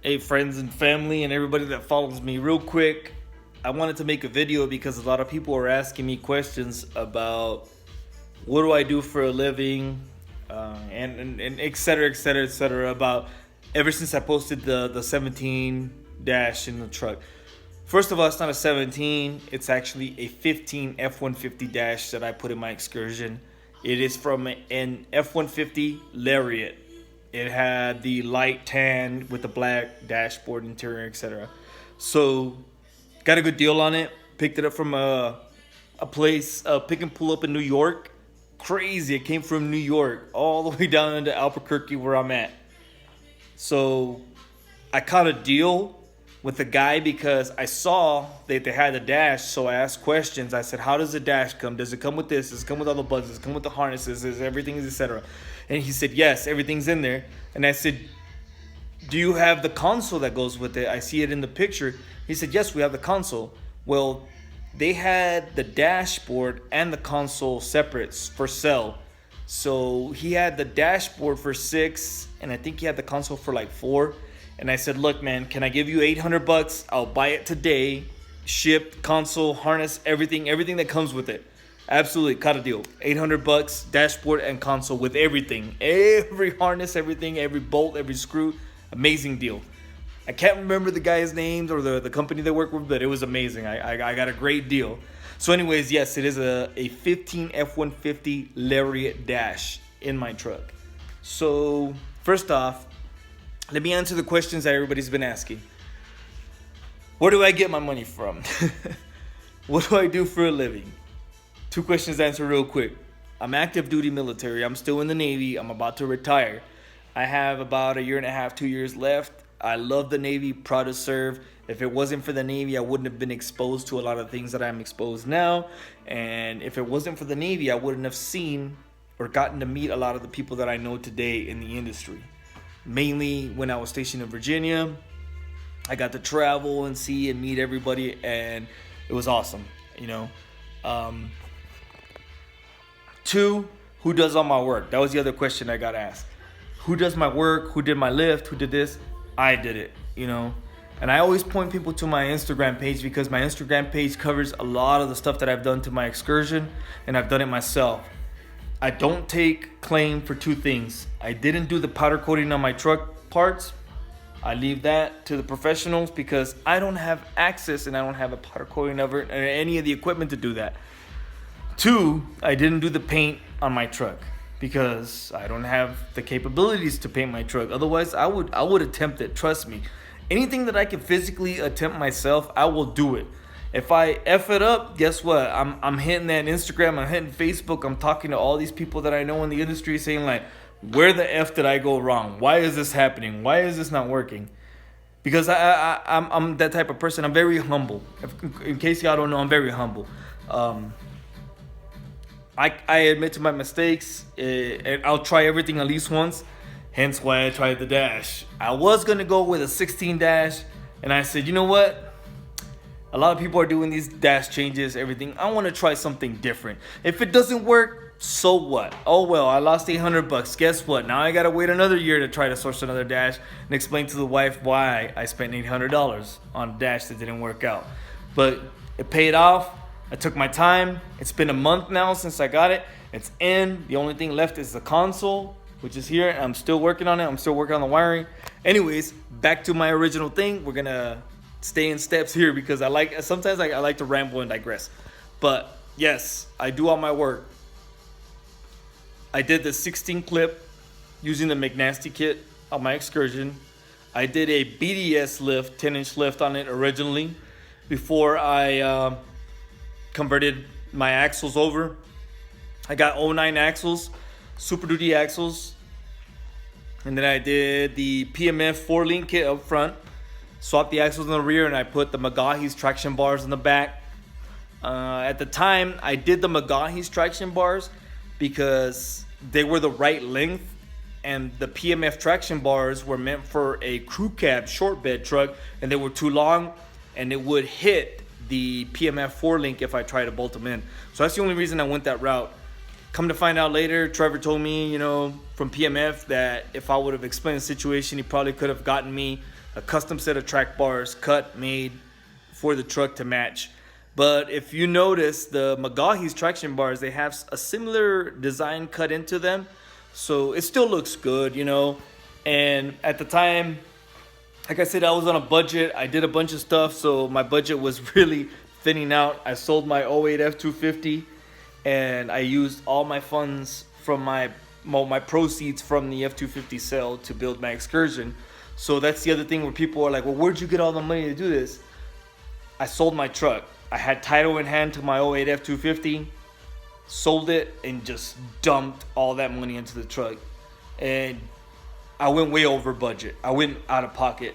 Hey, friends and family, and everybody that follows me, real quick. I wanted to make a video because a lot of people are asking me questions about what do I do for a living, and et cetera, et cetera, et cetera. About ever since I posted the 17 dash in the truck. First of all, it's not a 17, it's actually a 15 F-150 dash that I put in my Excursion. It is from an F-150 Lariat. It had the light tan with the black dashboard, interior, etc. So, got a good deal on it. Picked it up from a place, pick and pull up in New York. Crazy. It came from New York all the way down into Albuquerque where I'm at. So, I caught a deal with the guy because I saw that they had the dash. So I asked questions. I said, how does the dash come? Does it come with this? Does it come with all the buttons? Does it come with the harnesses? Is everything, etc.? And he said, yes, everything's in there. And I said, do you have the console that goes with it? I see it in the picture. He said, yes, we have the console. Well, they had the dashboard and the console separate for sale. So he had the dashboard for $6, and I think he had the console for like $4. And I said, look, man, can I give you $800? I'll buy it today. Shipped, console, harness, everything that comes with it. Absolutely, cut a deal. $800, dashboard and console with everything. Every harness, everything, every bolt, every screw. Amazing deal. I can't remember the guy's names or the company they work with, but it was amazing. I got a great deal. So anyways, yes, it is a 15 F-150 Lariat dash in my truck. So first off, let me answer the questions that everybody's been asking. Where do I get my money from? What do I do for a living? 2 questions to answer real quick. I'm active duty military. I'm still in the Navy. I'm about to retire. I have about 1.5 years, 2 years left. I love the Navy, proud to serve. If it wasn't for the Navy, I wouldn't have been exposed to a lot of things that I'm exposed now. And if it wasn't for the Navy, I wouldn't have seen or gotten to meet a lot of the people that I know today in the industry. Mainly when I was stationed in Virginia, I got to travel and see and meet everybody, and it was awesome, you know. 2, who does all my work? That was the other question I got asked. Who does my work? Who did my lift? Who did this? I did it, you know. And I always point people to my Instagram page because my Instagram page covers a lot of the stuff that I've done to my Excursion, and I've done it myself. I don't take claim for 2 things. I didn't do the powder coating on my truck parts. I leave that to the professionals because I don't have access and I don't have a powder coating of it or any of the equipment to do that. 2, I didn't do the paint on my truck because I don't have the capabilities to paint my truck. Otherwise, I would attempt it. Trust me. Anything that I can physically attempt myself, I will do it. If I F it up, guess what? I'm hitting that Instagram, I'm hitting Facebook, I'm talking to all these people that I know in the industry saying like, where the F did I go wrong? Why is this happening? Why is this not working? Because I'm that type of person. I'm very humble. In case y'all don't know, I'm very humble. I admit to my mistakes, and I'll try everything at least once. Hence why I tried the dash. I was gonna go with a 16 dash, and I said, you know what? A lot of people are doing these dash changes, everything. I want to try something different. If it doesn't work, so what? Oh well, I lost $800. Guess what? Now I gotta wait another year to try to source another dash and explain to the wife why I spent $800 on a dash that didn't work out. But it paid off. I took my time. It's been a month now since I got it. It's in. The only thing left is the console, which is here. I'm still working on it. I'm still working on the wiring. Anyways, back to my original thing. We're gonna stay in steps here because sometimes I like to ramble and digress. But yes, I do all my work. I did the 16 clip using the McNasty kit on my Excursion. I did a BDS lift, 10-inch lift on it originally before I converted my axles over. I got 09 axles, Super Duty axles. And then I did the PMF 4-link kit up front. Swapped the axles in the rear, and I put the Magahi's traction bars in the back. At the time, I did the Magahi's traction bars because they were the right length, and the PMF traction bars were meant for a crew cab short bed truck, and they were too long, and it would hit the PMF 4-link if I tried to bolt them in. So that's the only reason I went that route. Come to find out later, Trevor told me, from PMF that if I would have explained the situation, he probably could have gotten me a custom set of track bars cut, made for the truck to match. But if you notice, the Magahi's traction bars, they have a similar design cut into them, so it still looks good, you know. And at the time, like I said, I was on a budget. I did a bunch of stuff, so my budget was really thinning out. I sold my '08 F250, and I used all my funds from my proceeds from the F250 sale to build my Excursion. So that's the other thing where people are like, well, where'd you get all the money to do this? I sold my truck. I had title in hand to my '08 F250, sold it, and just dumped all that money into the truck. And I went way over budget. I went out of pocket.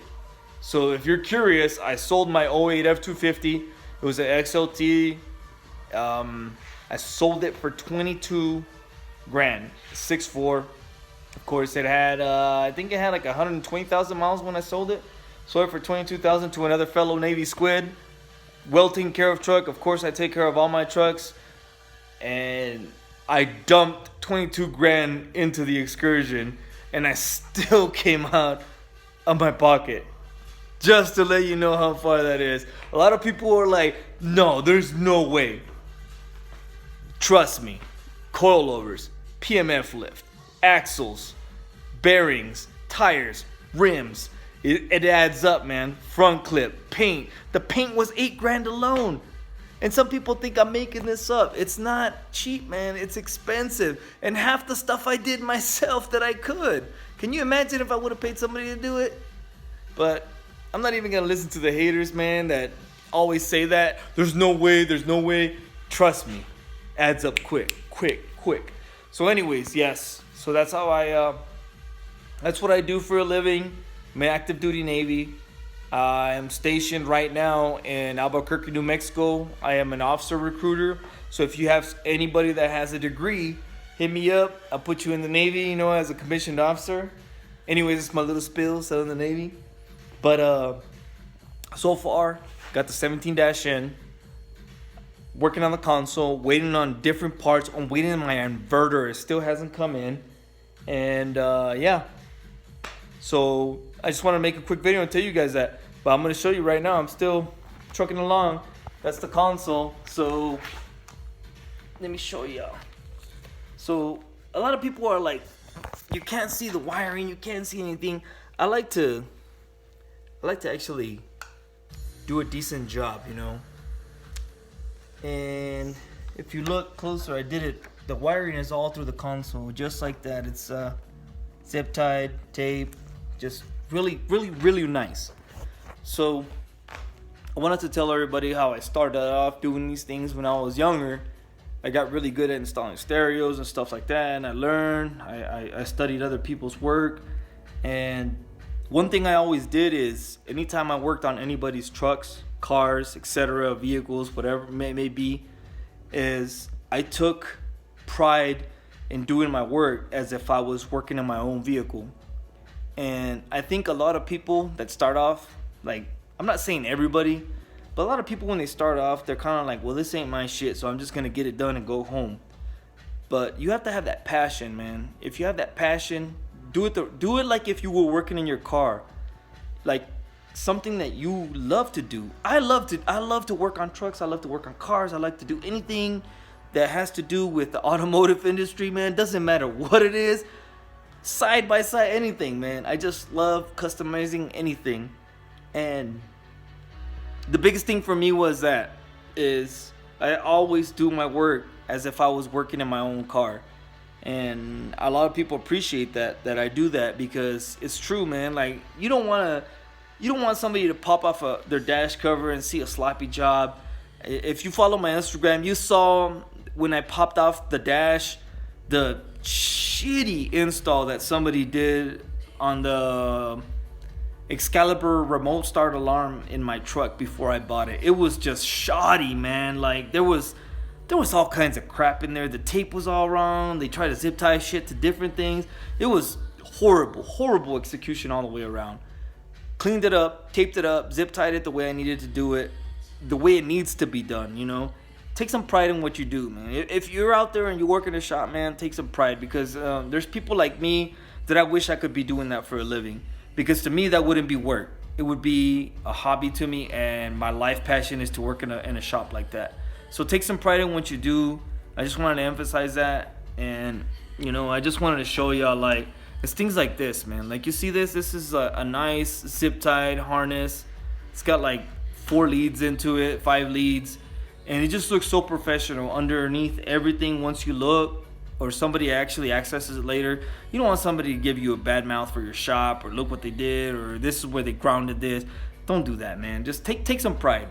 So if you're curious, I sold my '08 F250. It was an XLT. I sold it for 22 grand, 6.4. Of course, it had, I think it had like 120,000 miles when I sold it. Sold it for 22,000 to another fellow Navy squid. Well taken care of truck. Of course, I take care of all my trucks. And I dumped 22 grand into the Excursion, and I still came out of my pocket. Just to let you know how far that is. A lot of people are like, no, there's no way. Trust me. Coilovers, PMF lift, axles, bearings, tires, rims. It adds up, man. Front clip, paint. The paint was 8 grand alone. And some people think I'm making this up. It's not cheap, man. It's expensive. And half the stuff I did myself that I could. Can you imagine if I would have paid somebody to do it? But I'm not even going to listen to the haters, man, that always say that. There's no way, there's no way. Trust me. Adds up quick. So anyways, yes. So that's how that's what I do for a living. I'm an active duty Navy. I am stationed right now in Albuquerque, New Mexico. I am an officer recruiter. So if you have anybody that has a degree, hit me up. I'll put you in the Navy, you know, as a commissioned officer. Anyways, it's my little spill, still in the Navy. But so far, got the 17-N. Working on the console, waiting on different parts. I'm waiting on my inverter. It still hasn't come in. And yeah. So I just want to make a quick video and tell you guys that. But I'm going to show you right now. I'm still trucking along. That's the console. So let me show y'all. So a lot of people are like, you can't see the wiring. You can't see anything. I like to actually do a decent job, you know. And if you look closer, I did it. The wiring is all through the console, just like that. It's zip tied, tape, just really nice. So I wanted to tell everybody how I started off doing these things when I was younger. I got really good at installing stereos and stuff like that, and I learned. I studied other people's work, and one thing I always did is anytime I worked on anybody's trucks, cars, etc., vehicles, whatever it may be, is I took pride in doing my work as if I was working in my own vehicle. And I think a lot of people that start off, like, I'm not saying everybody, but a lot of people when they start off, they're kind of like, well, this ain't my shit, so I'm just gonna get it done and go home. But you have to have that passion, man. If you have that passion, do it like if you were working in your car, like something that you love to do. I love to work on trucks. I love to work on cars. I like to do anything that has to do with the automotive industry, man. Doesn't matter what it is, side by side, anything, man. I just love customizing anything. And the biggest thing for me was that is I always do my work as if I was working in my own car. And a lot of people appreciate that I do that, because it's true, man. Like, you don't want somebody to pop off their dash cover and see a sloppy job. If you follow my Instagram, you saw when I popped off the dash, the shitty install that somebody did on the Excalibur remote start alarm in my truck before I bought it. It was just shoddy, man. Like, there was all kinds of crap in there. The tape was all wrong. They tried to zip tie shit to different things. It was horrible execution all the way around. Cleaned it up, taped it up, zip tied it the way I needed to do it, the way it needs to be done, you know. Take some pride in what you do, man. If you're out there and you work in a shop, man, take some pride, because there's people like me that I wish I could be doing that for a living. Because to me, that wouldn't be work. it would be a hobby to me, and my life passion is to work in a shop like that. So take some pride in what you do. I just wanted to emphasize that, and I just wanted to show y'all, like, it's things like this, man. Like, you see this is a nice zip tied harness. It's got like 4 leads into it, 5 leads, and it just looks so professional underneath everything. Once you look, or somebody actually accesses it later, you don't want somebody to give you a bad mouth for your shop, or look what they did, or this is where they grounded this. Don't do that, man. Just take some pride,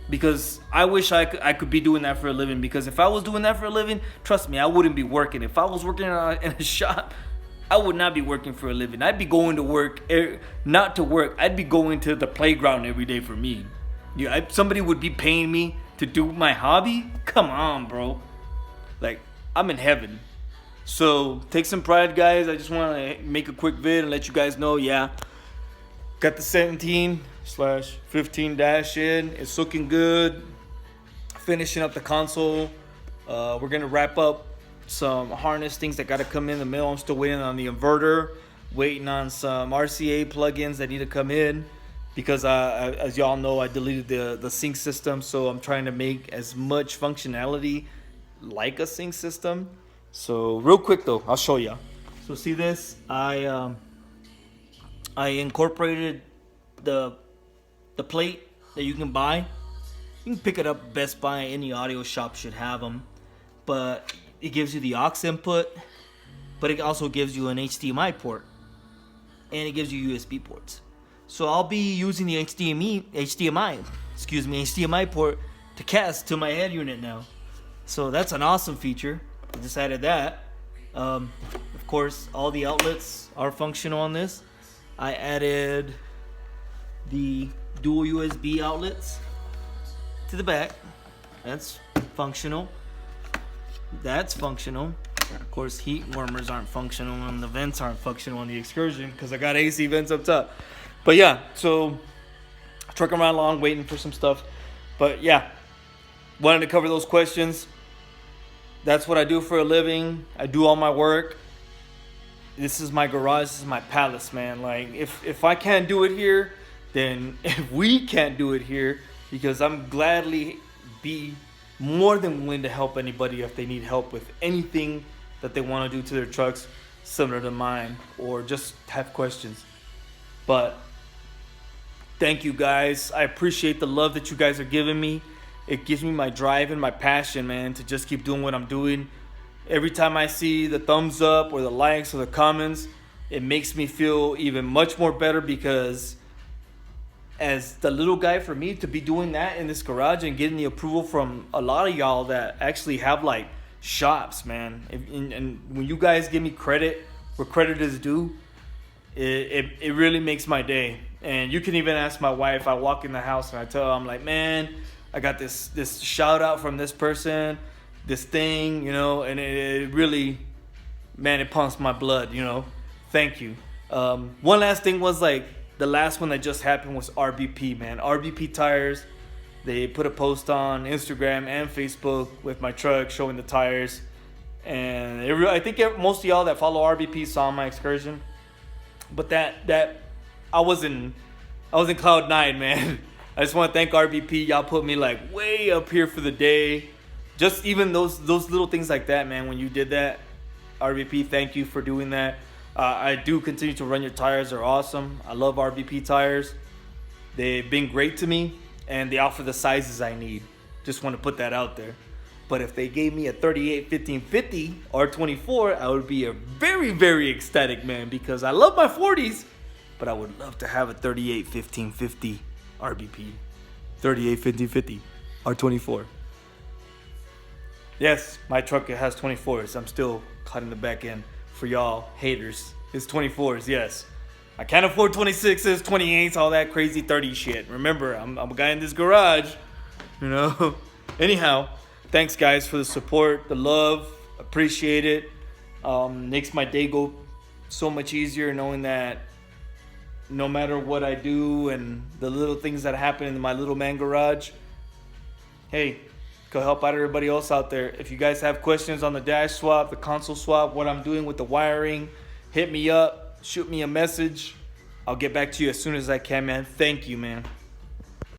because I wish I could be doing that for a living. Because if I was doing that for a living, trust me, I wouldn't be working. If I was working in a shop, I would not be working for a living. I'd be going to work, not to work. I'd be going to the playground every day for me. Somebody would be paying me to do my hobby? Come on, bro. Like, I'm in heaven. So take some pride, guys. I just want to make a quick vid and let you guys know, got the 17/15 dash in. It's looking good. Finishing up the console. We're going to wrap up some harness things that got to come in the mail. I'm still waiting on the inverter, waiting on some RCA plugins that need to come in, because as y'all know, I deleted the sync system. So I'm trying to make as much functionality like a sync system. So real quick though, I'll show you. So see this, I incorporated the plate that you can buy. You can pick it up Best Buy. Any audio shop should have them, but it gives you the aux input, but it also gives you an HDMI port, and it gives you USB ports. So I'll be using the HDMI port to cast to my head unit now. So that's an awesome feature. I just added that. Of course, all the outlets are functional on this. I added the dual USB outlets to the back. That's functional. That's functional. Of course, heat warmers aren't functional, and the vents aren't functional on the Excursion because I got AC vents up top. But yeah, so trucking around along, waiting for some stuff. But yeah, wanted to cover those questions. That's what I do for a living. I do all my work. This is my garage. This is my palace, man. Like, if I can't do it here, then if we can't do it here, because I'm gladly be more than willing to help anybody if they need help with anything that they want to do to their trucks similar to mine, or just have questions. But thank you guys. I appreciate the love that you guys are giving me. It gives me my drive and my passion, man, to just keep doing what I'm doing. Every time I see the thumbs up or the likes or the comments, it makes me feel even much more better, because as the little guy, for me to be doing that in this garage and getting the approval from a lot of y'all that actually have like shops, man. And when you guys give me credit where credit is due, it really makes my day. And you can even ask my wife. I walk in the house and I tell her, I'm like, man, I got this shout out from this person, this thing, and it really, man, it pumps my blood, Thank you. One last thing was, like, the last one that just happened was RBP, man. RBP Tires. They put a post on Instagram and Facebook with my truck showing the tires. And I think most of y'all that follow RBP saw my Excursion. But that I was in cloud 9, man. I just want to thank RBP. Y'all put me like way up here for the day. Just even those little things like that, man. When you did that, RBP, thank you for doing that. I do continue to run your tires. They're awesome. I love RBP tires. They've been great to me, and they offer the sizes I need. Just want to put that out there. But if they gave me a 38-15-50 R24, I would be a very, very ecstatic, man, because I love my 40s, but I would love to have a 38-15-50 RBP. 38-15-50 R24. Yes, my truck has 24s. I'm still cutting the back end for y'all haters. It's 24s, yes. I can't afford 26s, 28s, all that crazy 30 shit. Remember, I'm a guy in this garage, Anyhow, thanks, guys, for the support, the love. Appreciate it. Makes my day go so much easier knowing that no matter what I do and the little things that happen in my little man garage, hey, go help out everybody else out there. If you guys have questions on the dash swap, the console swap, what I'm doing with the wiring, hit me up, shoot me a message. I'll get back to you as soon as I can, man. Thank you, man.